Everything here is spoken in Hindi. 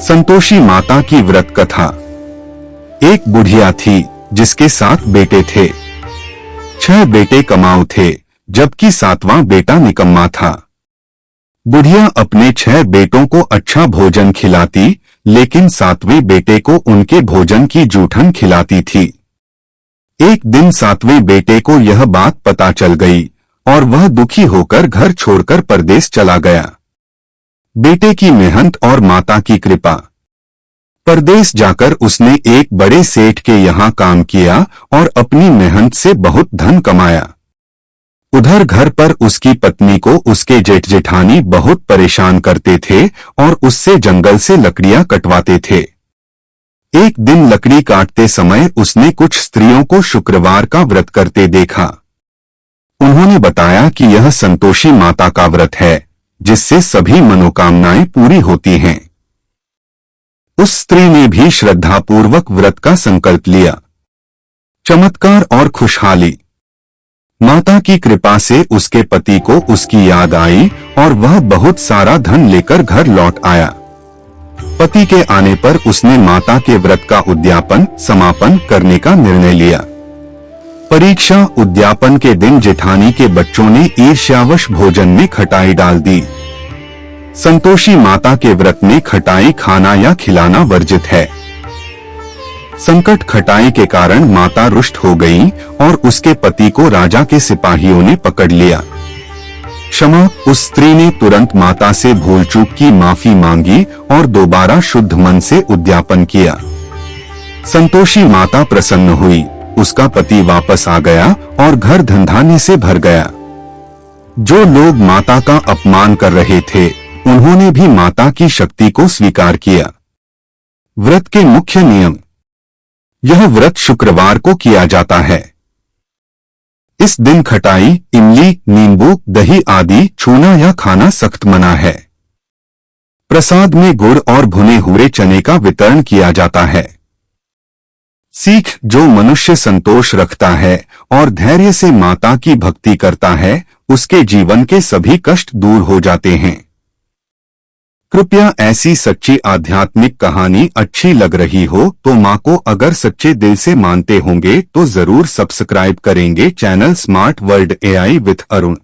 संतोषी माता की व्रत कथा। एक बुढ़िया थी जिसके 7 बेटे थे। 6 बेटे कमाऊ थे जबकि 7वां बेटा निकम्मा था। बुढ़िया अपने 6 बेटों को अच्छा भोजन खिलाती, लेकिन 7वें बेटे को उनके भोजन की जूठन खिलाती थी। एक दिन 7वें बेटे को यह बात पता चल गई और वह दुखी होकर घर छोड़कर परदेश चला गया। बेटे की मेहनत और माता की कृपा। परदेश जाकर उसने एक बड़े सेठ के यहाँ काम किया और अपनी मेहनत से बहुत धन कमाया। उधर घर पर उसकी पत्नी को उसके जेठ जेठानी बहुत परेशान करते थे और उससे जंगल से लकड़ियां कटवाते थे। एक दिन लकड़ी काटते समय उसने कुछ स्त्रियों को शुक्रवार का व्रत करते देखा। उन्होंने बताया कि यह संतोषी माता का व्रत है जिससे सभी मनोकामनाएं पूरी होती हैं। उस स्त्री ने भी श्रद्धापूर्वक व्रत का संकल्प लिया। चमत्कार और खुशहाली। माता की कृपा से उसके पति को उसकी याद आई और वह बहुत सारा धन लेकर घर लौट आया। पति के आने पर उसने माता के व्रत का समापन करने का निर्णय लिया। परीक्षा उद्यापन के दिन जेठानी के बच्चों ने ईर्ष्यावश भोजन में खटाई डाल दी। संतोषी माता के व्रत में खटाई खाना या खिलाना वर्जित है। संकट खटाई के कारण माता रुष्ट हो गई और उसके पति को राजा के सिपाहियों ने पकड़ लिया। क्षमा। उस स्त्री ने तुरंत माता से भूल चूक की माफी मांगी और दोबारा शुद्ध मन से उद्यापन किया। संतोषी माता प्रसन्न हुई, उसका पति वापस आ गया और घर धनधान्य से भर गया। जो लोग माता का अपमान कर रहे थे उन्होंने भी माता की शक्ति को स्वीकार किया। व्रत के मुख्य नियम। यह व्रत शुक्रवार को किया जाता है। इस दिन खटाई, इमली, नींबू, दही आदि छूना या खाना सख्त मना है। प्रसाद में गुड़ और भुने हुए चने का वितरण किया जाता है। सीख। जो मनुष्य संतोष रखता है और धैर्य से माता की भक्ति करता है उसके जीवन के सभी कष्ट दूर हो जाते हैं। कृपया ऐसी सच्ची आध्यात्मिक कहानी अच्छी लग रही हो तो माँ को अगर सच्चे दिल से मानते होंगे तो जरूर सब्सक्राइब करेंगे channel smart world AI with Arun.